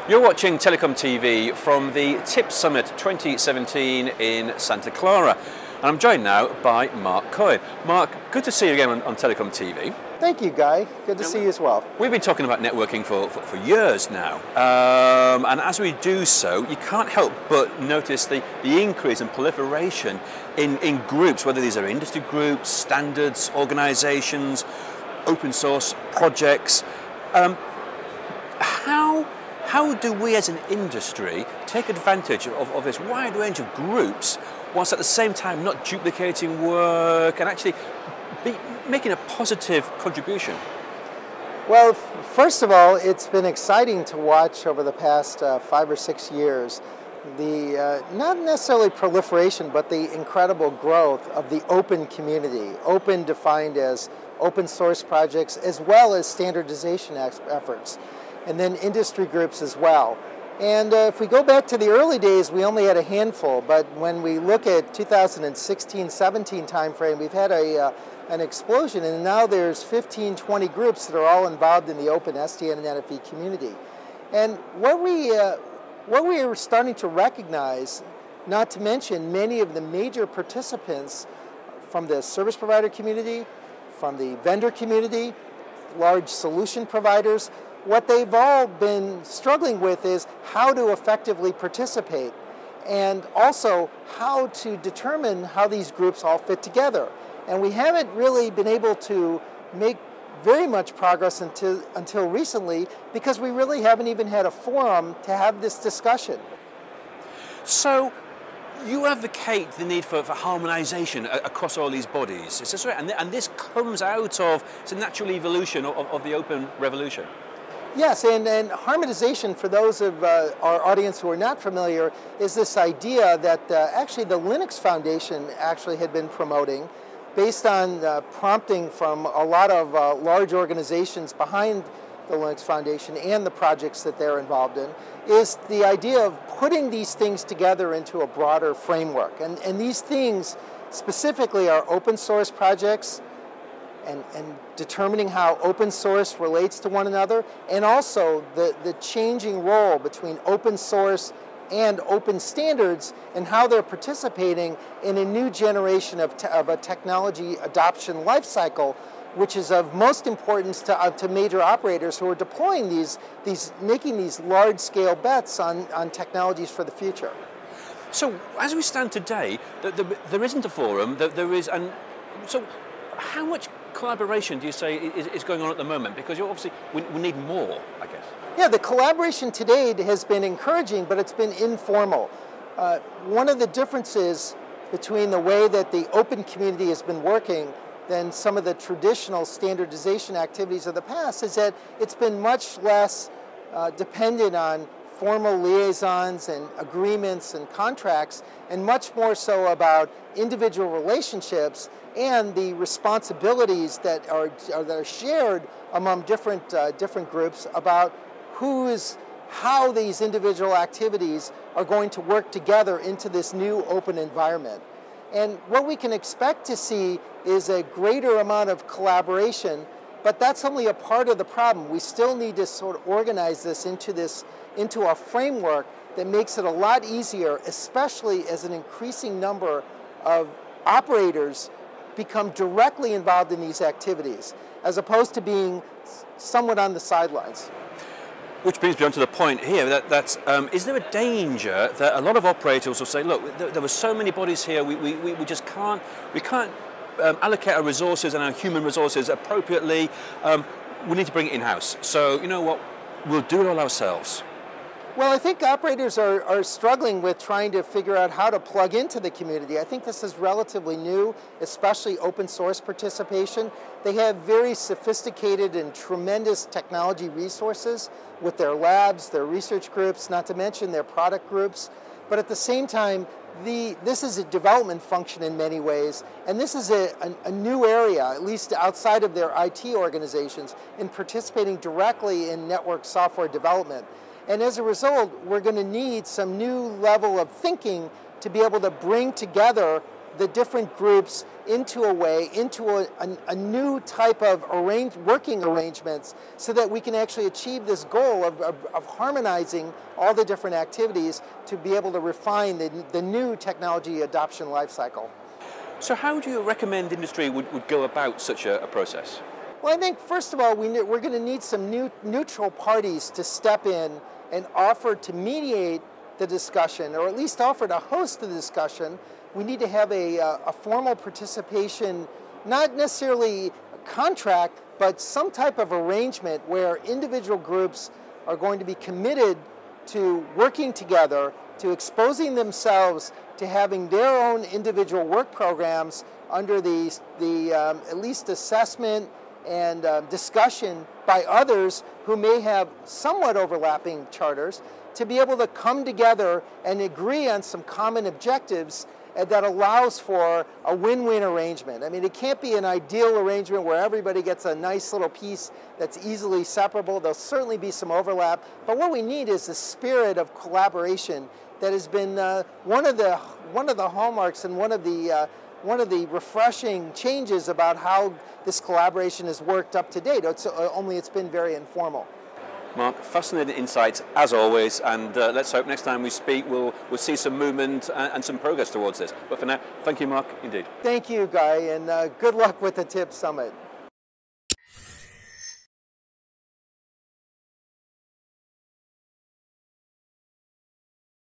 You're watching TelecomTV from the TIP Summit 2017 in Santa Clara. And I'm joined now by Marc Cohen. Marc, good to see you again on TelecomTV. Thank you, Guy. Good to see you as well. We've been talking about networking for years now. And as we do so, you can't help but notice the increase and proliferation in groups, whether these are industry groups, standards, organizations, open source projects. How do we as an industry take advantage of this wide range of groups whilst at the same time not duplicating work and actually making a positive contribution? Well, first of all, it's been exciting to watch over the past 5 or 6 years the not necessarily proliferation, but the incredible growth of the open community, open defined as open source projects as well as standardization efforts, and then industry groups as well. And if we go back to the early days, we only had a handful, but when we look at 2016-17 timeframe, we've had an explosion, and now there's 15, 20 groups that are all involved in the open SDN and NFV community. And what we are starting to recognize, not to mention many of the major participants from the service provider community, from the vendor community, large solution providers, what they've all been struggling with is how to effectively participate and also how to determine how these groups all fit together. And we haven't really been able to make very much progress until recently because we really haven't even had a forum to have this discussion. So you advocate the need for harmonization across all these bodies, is this right? And this comes out of, it's a natural evolution of the open revolution. Yes, and harmonization, for those of our audience who are not familiar, is this idea that actually the Linux Foundation actually had been promoting based on prompting from a lot of large organizations behind the Linux Foundation and the projects that they're involved in, is the idea of putting these things together into a broader framework. And these things specifically are open source projects, and determining how open source relates to one another, and also the changing role between open source and open standards and how they're participating in a new generation of a technology adoption life cycle, which is of most importance to major operators who are deploying making these large-scale bets on technologies for the future. So as we stand today, there isn't a forum, so how much collaboration do you say is going on at the moment? Because obviously we need more, I guess. Yeah, the collaboration to date has been encouraging, but it's been informal. One of the differences between the way that the open community has been working than some of the traditional standardization activities of the past is that it's been much less dependent on formal liaisons and agreements and contracts, and much more so about individual relationships and the responsibilities that are shared among different groups about how these individual activities are going to work together into this new open environment. And what we can expect to see is a greater amount of collaboration, but that's only a part of the problem. We still need to sort of organize this into a framework that makes it a lot easier, especially as an increasing number of operators become directly involved in these activities, as opposed to being somewhat on the sidelines. Which brings me on to the point here that is there a danger that a lot of operators will say, look, there were so many bodies here, we just can't allocate our resources and our human resources appropriately. We need to bring it in-house. So you know what, we'll do it all ourselves. Well, I think operators are struggling with trying to figure out how to plug into the community. I think this is relatively new, especially open source participation. They have very sophisticated and tremendous technology resources with their labs, their research groups, not to mention their product groups. But at the same time, this is a development function in many ways, and this is a new area, at least outside of their IT organizations, in participating directly in network software development. And as a result, we're going to need some new level of thinking to be able to bring together the different groups into a new type of working arrangements so that we can actually achieve this goal of harmonizing all the different activities to be able to refine the new technology adoption lifecycle. So how do you recommend industry would go about such a process? Well, I think first of all, we're going to need some neutral parties to step in and offer to mediate the discussion, or at least offer to host the discussion. We need to have a formal participation, not necessarily a contract, but some type of arrangement where individual groups are going to be committed to working together, to exposing themselves to having their own individual work programs under the at least assessment and discussion by others who may have somewhat overlapping charters, to be able to come together and agree on some common objectives that allows for a win-win arrangement. I mean, it can't be an ideal arrangement where everybody gets a nice little piece that's easily separable. There'll certainly be some overlap, but what we need is the spirit of collaboration that has been one of the hallmarks and one of the refreshing changes about how this collaboration has worked up to date. Only it's been very informal. Marc, fascinating insights as always, and let's hope next time we speak we'll see some movement and some progress towards this. But for now, thank you, Marc, indeed. Thank you, Guy, and good luck with the TIP Summit.